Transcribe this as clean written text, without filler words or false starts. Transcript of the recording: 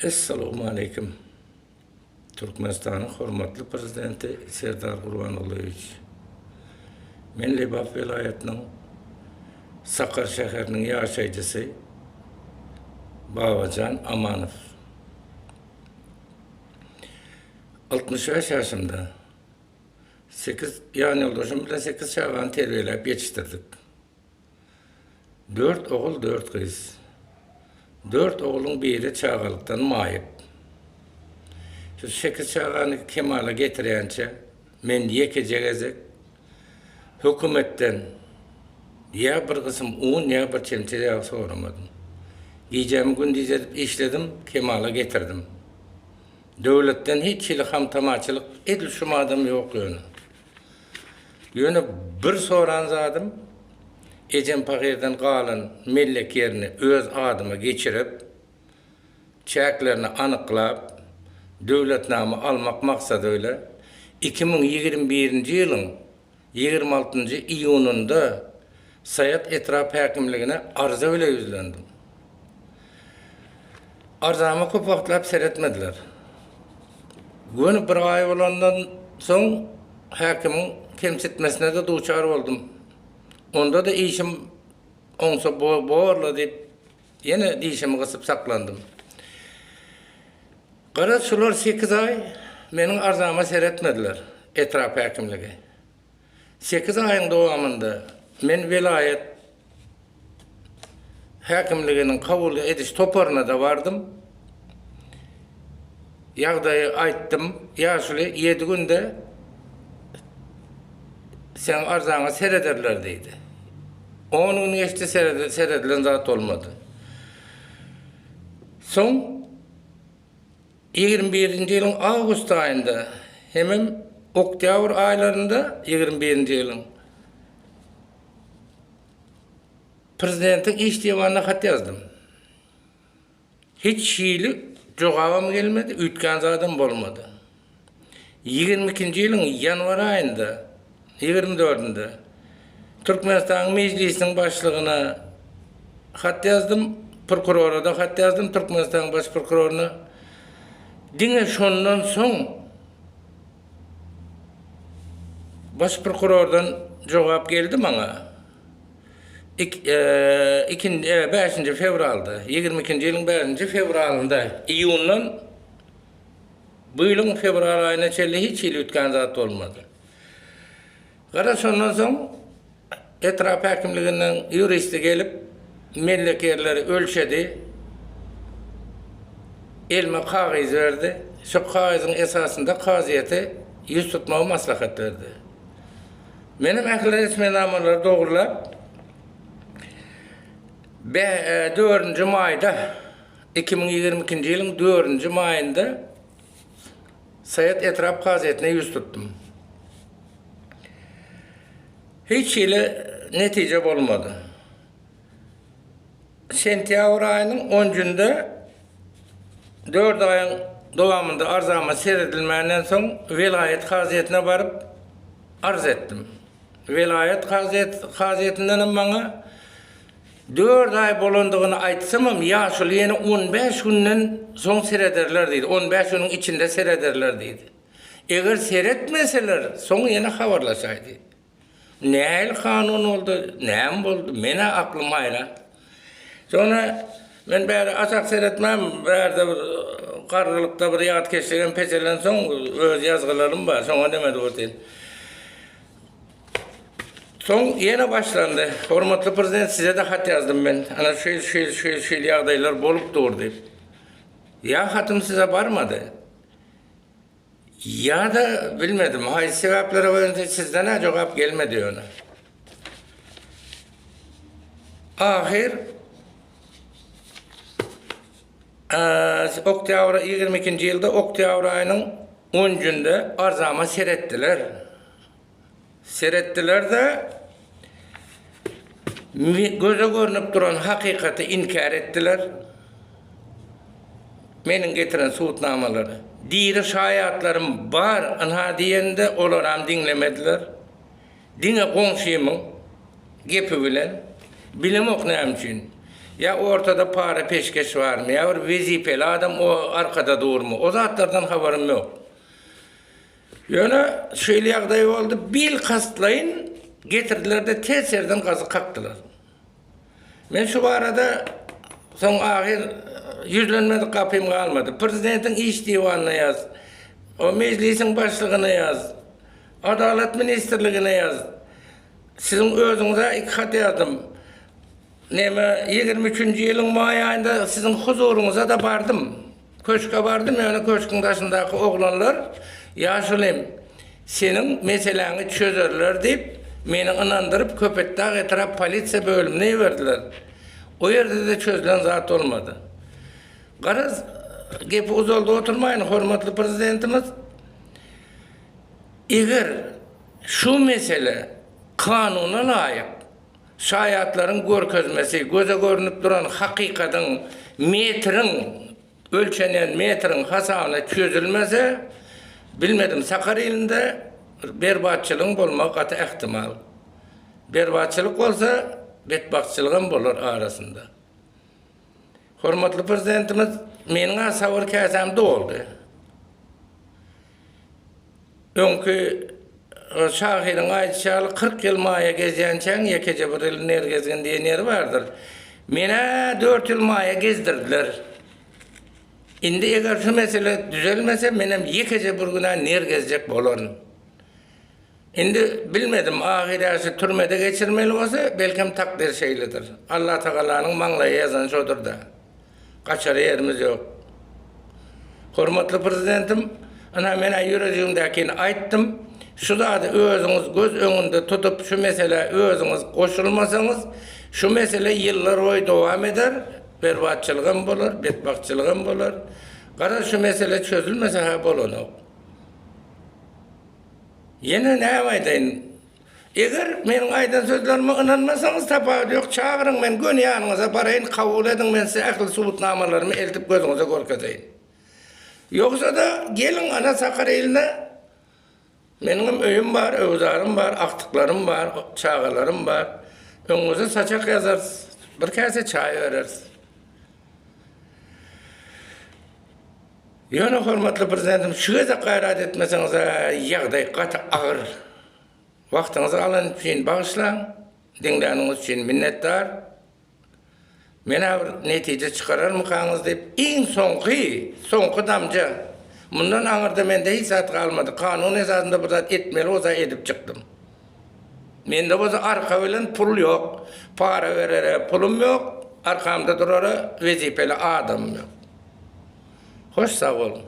Assalamu alaikum. Türkmenistan'ın hormatly prezidenti Serdar Gurbanullahyevich. Men Lebap vilayatynyň Sakar şäheriniň ýaşaýjysy Babajan Amanow. 65 ýaşymda 8 ýany ýoldaşym bilen 8 şaban terbiýelep ýetişdirdik. 4 ogul 4 kız. 4 oğlun biri çağalıktan mayıp. Şu 8 çağanı kemala getirýänçe men yekejegezek hökümetten ya bir kısım un ya bir çemçe ýa soramadym. Gijemi gündüz edip işledim, kemala getirdim. Döwletden hiç hili ham tamaçylyk edilşumadym ýok ýöne. Ýöne bir soran zadym, Ejem Pagirden galan mellek yerini öz adyma geçirip, çäklerini anyklap, döwletname almak maksadyla 2021-nji ýylyň 26-njy iýununda Sayat Etrap häkimligine arza ile yüzlendim. Arzama köp wagtlap seretmediler. Gün bir ay bolandan soň häkimiň kemsitmesine de duçar boldum. Onda da işim onsa borla deyip yine işimi kısıp saklandım. Şular 8 ay menin arzama seretmediler etraf häkimligi. 8 ayın dowamında men vilayet häkimliginiň kabul ediş toparına da vardım. Ýagdaýy aýtdym. Ýaşuly 7 günde sen arzana serederler deydi. 10 gün geçti seredilen zat olmadı. Son 21-nji ýylyň awgust aýynda hemem oktyabr aýlarynda 21-nji ýylyň prezidentiň iş diýwanyna hat ýazdym. Hiç şiýli jogabam gelmedi, ütgän zadym bolmady. 22-nji ýylyň ýanwar aýynda 24'ünde Türkmenistan Meclisi'nin başlığına hat yazdım, prokurora da hat yazdım, Türkmenistan baş prokuroruna. Dine şondan soň baş prokurordan jogap geldi maňa. 5 fevralda, 22-nji ýylyň 5 fevralynda, iýundan bu ýylyň fevral aýyna çelli hiç ýyl ütgän zat bolmady. Ondan soň etraf häkimliginden ýuristi gelip mellek yerleri ölçedi. Elme kagys berdi. Şu kagyzyň esasında kaziýete ýüz tutmagy maslahat berdi. Menim ähli resmenamalar dogrulap 4-nji maýda 2022-nji ýylyň 4-nji maýynda Sayat Etrap kaziýetine ýüz tutdum. Hiç ile netije bolmadı. Sentyabr aýynyň 10-njynda 4 aýyň dowamında arzama seredilmenden soň vilayet kaziýetine baryp arz etdim. Vilayet kaziýetinden maňa 4 ay bolandygyny aýtsamam, ýaşuly ýene 15 günden soň serederler diýdi. 15 güniň içinde serederler diýdi. Eger seretmeseler soň ýene habarlaşaýdy. Näil kanun oldu, näme boldu, mene aklym aýra. Sonra men bäri açak seretmem, bärde bir garrylykda bir ýat geçirgen peçelen soň öz ýazgylarym bar, soňa demedi boten. Soň ýene başlandy. Hormatly prezident, size de hat ýazdym men. Ana şu ýagdaýlar bolup dur diýip. Ya hatym size barmady. Ya da bilmedim. Hayır sebeplere boyunca sizden jogap gelmedi ona. Ahir oktyabr 22-nji ýylda oktyabr aýynyň 10-njynda arzama seretdiler. Seretdiler de göze görünüp duran hakykaty inkar etdiler. Menin getiren suutnamalary. Diri şaýatlarym bar, anha diýende olaram dinlemediler. Dine goňşymyň gepi bilen bilemok näme üçin. Ya ortada para peşkeş var mı? Ya bir vezifeli adam o arkada dur mu? O zatlardan haberim yok. Yani şöyle yağday oldu. Bil kastlayın getirdiler de tesirden gazı kaktılar. Ben şu arada son ahir yüzlenmedi kapım kalmadı. Prezidentin iş divanına yaz. O meclisin başlığına yaz. Adalet Ministerliğine yaz. Sizin özünüze iki kat yazdım. 23. yılın may ayında sizin huzurunuza da bardım. Köşke bardım yani köşkün taşındaki oğlanlar yaşılıyım. Senin meseleni çözerler deyip beni inandırıp köpekten etraf polisiye bölümüne verdiler. O yerde de çözülen zat olmadı. Garaz gepi uzoldu oturmayın hürmetli prezidentimiz. Eğer şu mesele kanuna layık şayatların görkezmesi, göze görünüp duran hakikatin metrin, ölçenen metrin hasabına çözülmese, bilmedim Sakarya ilinde berbatçılığın bolmak katı ihtimal. Berbatçılık olsa bedbahtçılığın bolur arasında. Hürmetli prezidentimiz menin savur kasamda oldu. Önkü Şahirin aytşalı 40 yıl maya gezyençen yekece bir yıl ner gezgen diye ner vardır. Mene 4 yıl maya gezdirdiler. Indi eğer şu mesele düzelmese menem yekece bir güne ner gezecek bolorun. Indi bilmedim ahiresi türmede geçirmeli olsa belki takdir şeylidir. Allah Teala'nın manglayı yazan şodur da. Kaçarı yerimiz yok. Hürmetli prezidentim, ana mene yüreğimdekini ayttım. Şu da özünüz göz önünde tutup şu mesele özünüz koşulmasanız şu mesele yıllar boyu devam eder. Berbatçılığın bulur, bedbahtçılığın bulur. Qara şu mesele çözülmese ha bolonu. Yine ne yapayım? Eğer benim aydan sözlerime inanmasanız tapağı yok. Çağırın ben gün yanınıza barayın kabul edin ben size akıl subutnamalarımı eltip gözünüze korkatayım. Yoksa da gelin ana Sakarya iline. Benim öyüm var, övzarım var, aktıklarım var, çağalarım var. Önünüze saçak yazarsınız. Bir kese çay verirsiniz. Yani hürmetli prezidentim, şu gece gayret etmeseniz yağday katı ağır. Vaktinizi alın için bağışlan, dinleriniz için minnettar. Mene bir netice çıkarır mı kanınız deyip, en sonki damca. Bundan ağırda mende hiç saat kalmadı. Kanun esasında bu zat etmeli, o zat edip çıktım. Mende bu zat arka veren pul yok, para verere pulum yok, arkamda durara vezifeli adam yok. Hoş sağ olun.